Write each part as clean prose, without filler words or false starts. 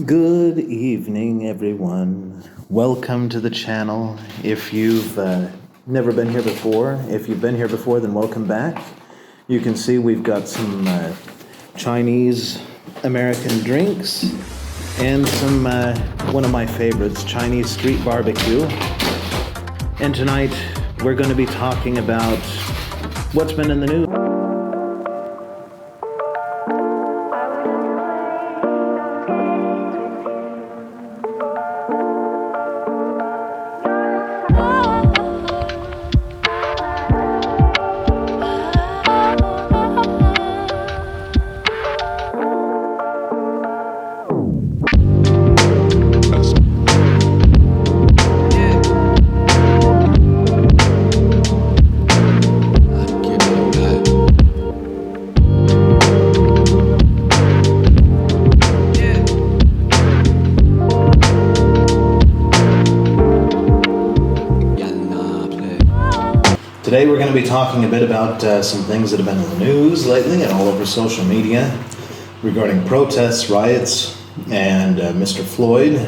Good evening, everyone. Welcome to the channel. If you've never been here before, if you've been here before, then welcome back. You can see we've got some Chinese American drinks and some, one of my favorites, Chinese street barbecue. And tonight we're going to be talking about what's been in the news. Today we're going to be talking a bit about some things that have been in the news lately and all over social media regarding protests, riots, and Mr. Floyd.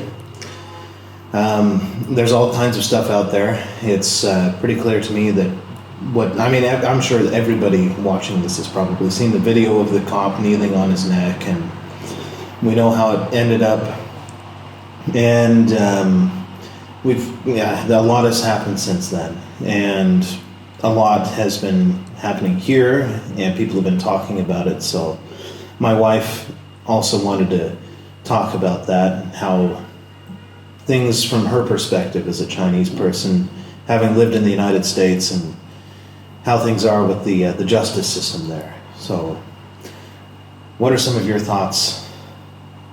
There's all kinds of stuff out there. It's pretty clear to me that I'm sure that everybody watching this has probably seen the video of the cop kneeling on his neck, and we know how it ended up. And a lot has happened since then, and a lot has been happening here, and people have been talking about it. So my wife also wanted to talk about that, how things from her perspective as a Chinese person, having lived in the United States, and how things are with the justice system there. So what are some of your thoughts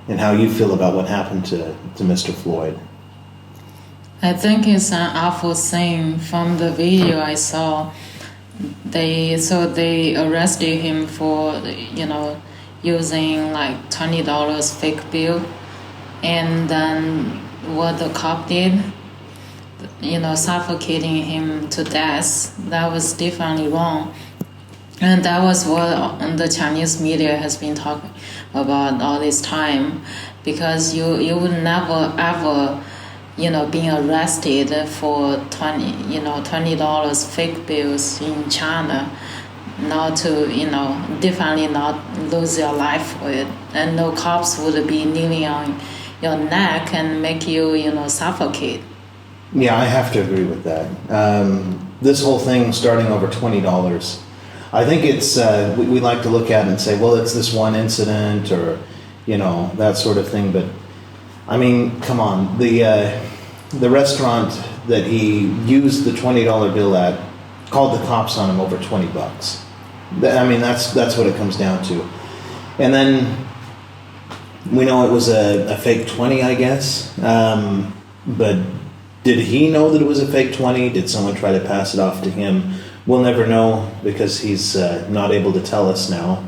and how you feel about what happened to Mr. Floyd? I think it's an awful thing. From the video I saw, they arrested him for, using like $20 fake bill, and then what the cop did, suffocating him to death. That was definitely wrong, and that was what the Chinese media has been talking about all this time, because you would never ever being arrested for $20 fake bills in China, not to, definitely not lose your life for it. And no cops would be kneeling on your neck and make you, suffocate. Yeah, I have to agree with that. This whole thing starting over $20, I think it's, we like to look at it and say, well, it's this one incident or, that sort of thing. But I mean, come on, the restaurant that he used the $20 bill at called the cops on him over $20. I mean, that's what it comes down to. And then we know it was a fake 20, I guess. But did he know that it was a fake 20? Did someone try to pass it off to him? We'll never know, because he's not able to tell us now.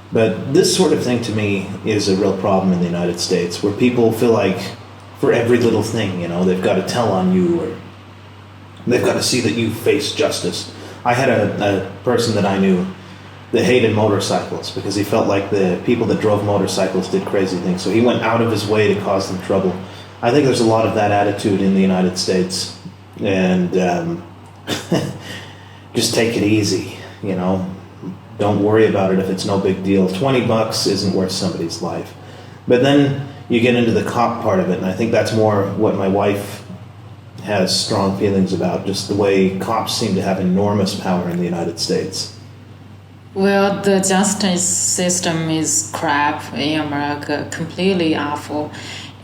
But this sort of thing to me is a real problem in the United States, where people feel like for every little thing, they've got to tell on you, or they've got to see that you face justice. I had a person that I knew that hated motorcycles because he felt like the people that drove motorcycles did crazy things. So he went out of his way to cause them trouble. I think there's a lot of that attitude in the United States. And just take it easy, Don't worry about it if it's no big deal. $20 isn't worth somebody's life. But then you get into the cop part of it, and I think that's more what my wife has strong feelings about, just the way cops seem to have enormous power in the United States. Well, the justice system is crap in America, completely awful.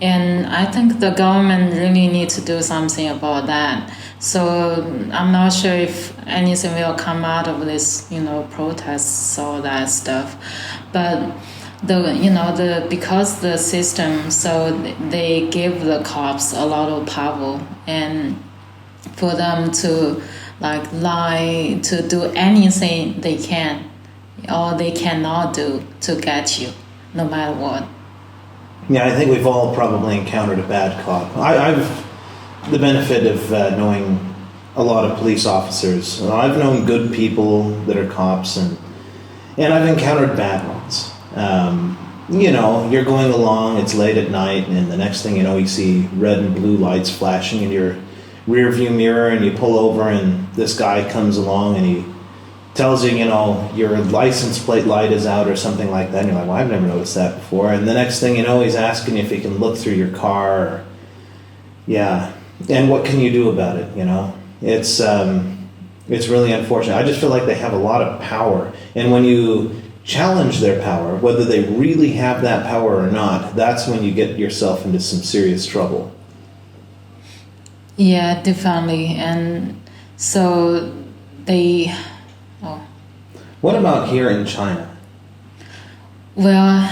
And I think the government really needs to do something about that. So I'm not sure if anything will come out of this, protests, all that stuff. But because the system, so they give the cops a lot of power, and for them to lie, to do anything they can or they cannot do to get you, no matter what. Yeah, I think we've all probably encountered a bad cop. I've the benefit of knowing a lot of police officers. I've known good people that are cops, and I've encountered bad ones. you know, you're going along, it's late at night, and the next thing you know, you see red and blue lights flashing in your rear view mirror, and you pull over, and this guy comes along and he tells you, you know, your license plate light is out or something like that, and you're like, well, I've never noticed that before. And the next thing you know, he's asking you if he can look through your car. Or, yeah. And what can you do about it, you know? It's really unfortunate. I just feel like they have a lot of power. And when you challenge their power, whether they really have that power or not, that's when you get yourself into some serious trouble. Yeah, definitely. And so they... Oh. What about here in China? Well,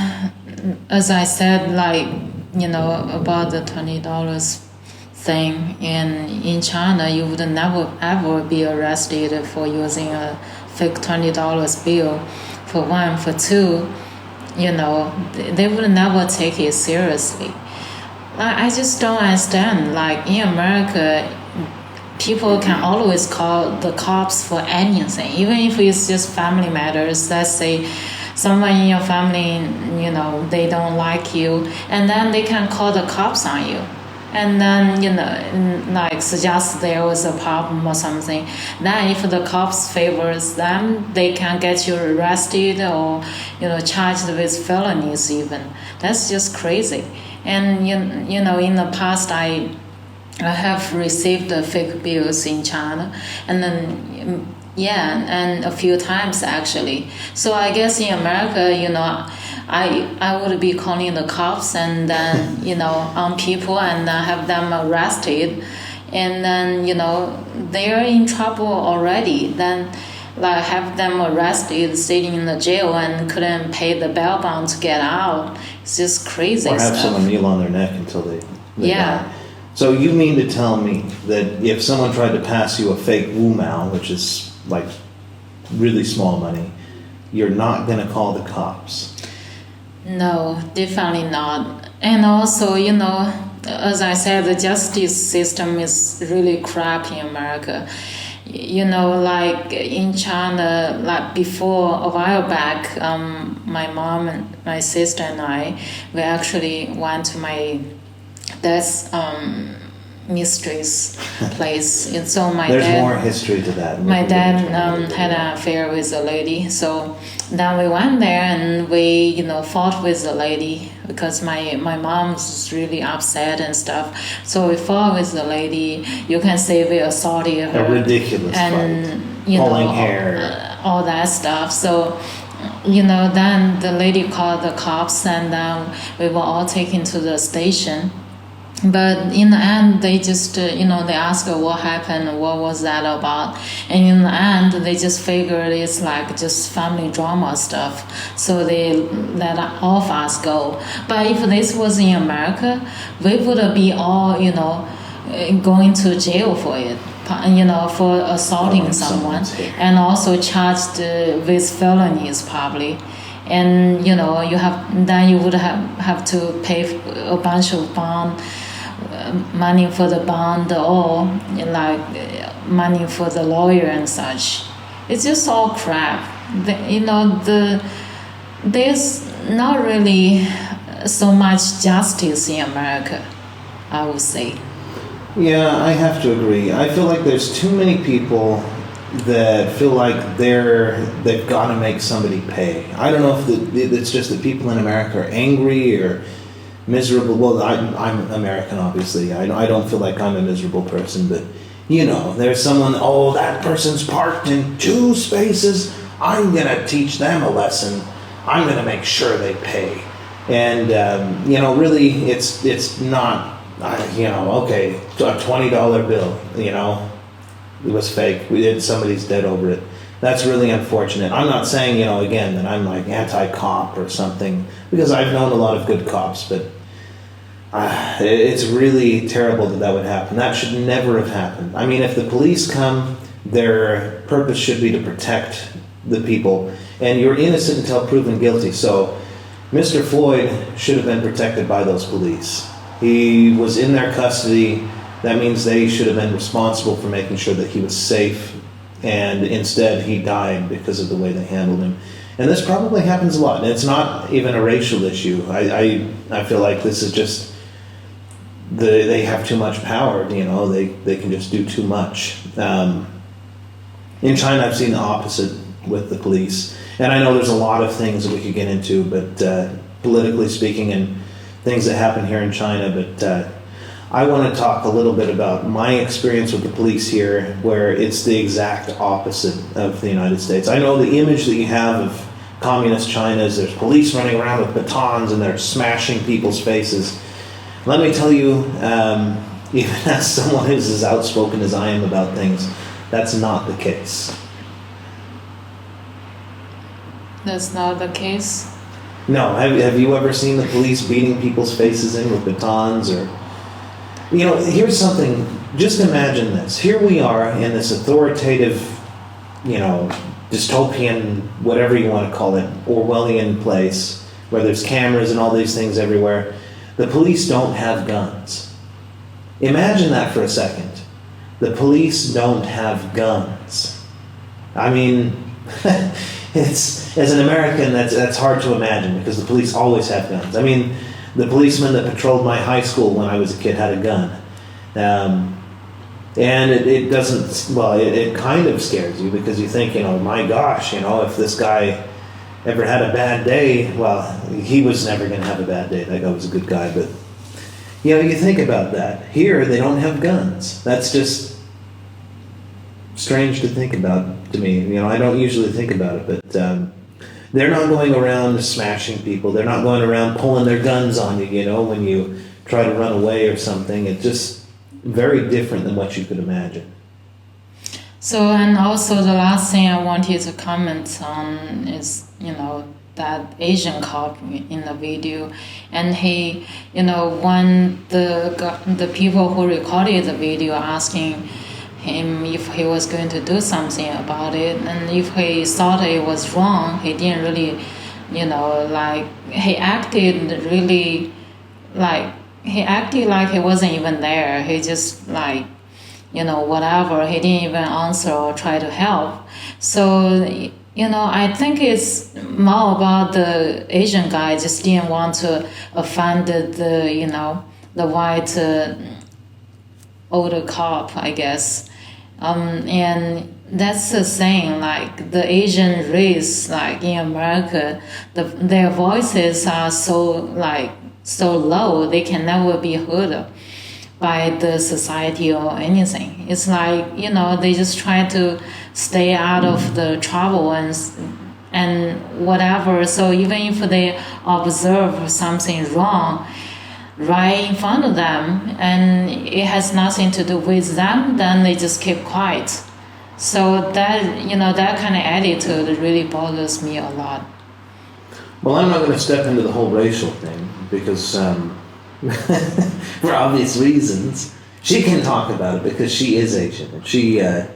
as I said, like, you know, about the $20 thing, in China, you would never ever be arrested for using a fake $20 bill, for one. For two, you know, they would never take it seriously. I just don't understand. Like, in America, people can always call the cops for anything, even if it's just family matters. Let's say someone in your family, you know, they don't like you, and then they can call the cops on you. And then, you know, like suggest there was a problem or something. Then if the cops favors them, they can get you arrested or, you know, charged with felonies even. That's just crazy. And, you know, in the past, I have received fake bills in China, and then and a few times actually. So I guess in America, you know, I would be calling the cops and then, you know, on people and have them arrested, and then, you know, they're in trouble already. Then like have them arrested, sitting in the jail and couldn't pay the bail bond to get out. It's just crazy or have stuff. someone kneel on their neck until they Yeah. die. So you mean to tell me that if someone tried to pass you a fake Wu Mao, which is like really small money, you're not going to call the cops? No, definitely not. And also, you know, as I said, the justice system is really crap in America. You know, like in China, like before, a while back, my mom and my sister and I, we actually went to my dad's mistress place. And so There's more history to that. My dad had an affair with a lady, so then we went there and we, you know, fought with the lady because my mom was really upset and stuff. So we fought with the lady. You can say we assaulted her. A ridiculous and, fight. You Pulling know, hair. All that stuff. So, you know, then the lady called the cops and then we were all taken to the station. But in the end, they just, you know, they asked her what happened, what was that about. And in the end, they just figured it's like just family drama stuff. So they let all of us go. But if this was in America, we would be all, you know, going to jail for it, you know, for assaulting someone. And also charged with felonies probably. And, you know, you would have to pay a bunch of bond, money for the bond, or like money for the lawyer and such. It's just all crap. There's not really so much justice in America, I would say. Yeah, I have to agree. I feel like there's too many people that feel like they've got to make somebody pay. I don't know if it's just that people in America are angry or miserable. Well, I'm American, obviously. I don't feel like I'm a miserable person, but you know, there's someone, oh, that person's parked in 2 spaces. I'm going to teach them a lesson. I'm going to make sure they pay. And, you know, really, it's not, you know, okay, a $20 bill, you know, it was fake. Somebody's dead over it. That's really unfortunate. I'm not saying, you know, again, that I'm like anti-cop or something, because I've known a lot of good cops, but it's really terrible that would happen. That should never have happened. I mean, if the police come, their purpose should be to protect the people, and you're innocent until proven guilty. So Mr. Floyd should have been protected by those police. He was in their custody. That means they should have been responsible for making sure that he was safe, and instead he died because of the way they handled him. And this probably happens a lot. And it's not even a racial issue. I feel like this is just they have too much power. They can just do too much. In China, I've seen the opposite with the police. And I know there's a lot of things that we could get into, but politically speaking, and things that happen here in China. But I want to talk a little bit about my experience with the police here, where it's the exact opposite of the United States. I know the image that you have of communist China is there's police running around with batons and they're smashing people's faces. Let me tell you, even as someone who's as outspoken as I am about things, that's not the case. That's not the case? No. Have you ever seen the police beating people's faces in with batons? Or, here's something, just imagine this. Here we are in this authoritative, dystopian, whatever you want to call it, Orwellian place, where there's cameras and all these things everywhere. The police don't have guns. Imagine that for a second. The police don't have guns. I mean, as an American, that's hard to imagine because the police always have guns. I mean, the policeman that patrolled my high school when I was a kid had a gun. And it doesn't, it kind of scares you because you think, my gosh, if this guy ever had a bad day, well, he was never going to have a bad day. That guy was a good guy. But, you think about that. Here, they don't have guns. That's just strange to think about to me. I don't usually think about it, but they're not going around smashing people. They're not going around pulling their guns on you, when you try to run away or something. It's just very different than what you could imagine. So, and also the last thing I wanted to comment on is, that Asian cop in the video, and he, when the people who recorded the video asking him if he was going to do something about it, and if he thought it was wrong, he didn't really, he acted really like he wasn't even there. He just whatever. He didn't even answer or try to help. So, I think it's more about the Asian guy just didn't want to offend the white older cop, I guess. And that's the thing, the Asian race, in America, their voices are so low, they can never be heard by the society or anything. It's they just try to stay out of the trouble and whatever. So even if they observe something wrong right in front of them and it has nothing to do with them, then they just keep quiet. So that that kind of attitude really bothers me a lot. Well, I'm not going to step into the whole racial thing because for obvious reasons. She can talk about it because she is Asian. And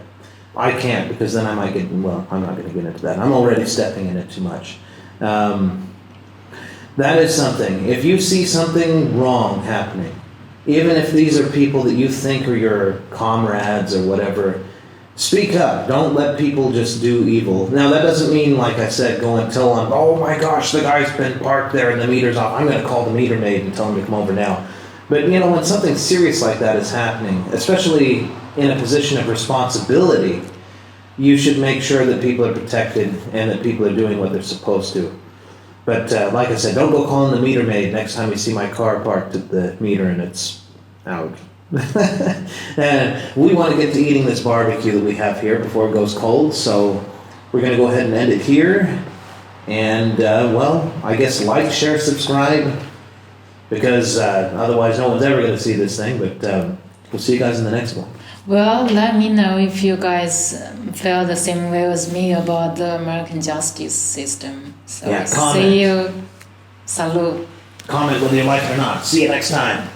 I can't because then I might get, I'm not going to get into that. I'm already stepping in it too much. That is something. If you see something wrong happening, even if these are people that you think are your comrades or whatever, speak up. Don't let people just do evil. Now, that doesn't mean, like I said, go and tell them, oh my gosh, the guy's been parked there and the meter's off. I'm going to call the meter maid and tell him to come over now. But, when something serious like that is happening, especially in a position of responsibility, you should make sure that people are protected and that people are doing what they're supposed to. But like I said, don't go calling the meter maid next time you see my car parked at the meter and it's out. And we want to get to eating this barbecue that we have here before it goes cold, so we're going to go ahead and end it here. And, I guess like, share, subscribe, because otherwise no one's ever going to see this thing, but we'll see you guys in the next one. Well, let me know if you guys feel the same way as me about the American justice system. So yeah, comment. see you. Salud. Comment whether you like it or not. See you next time.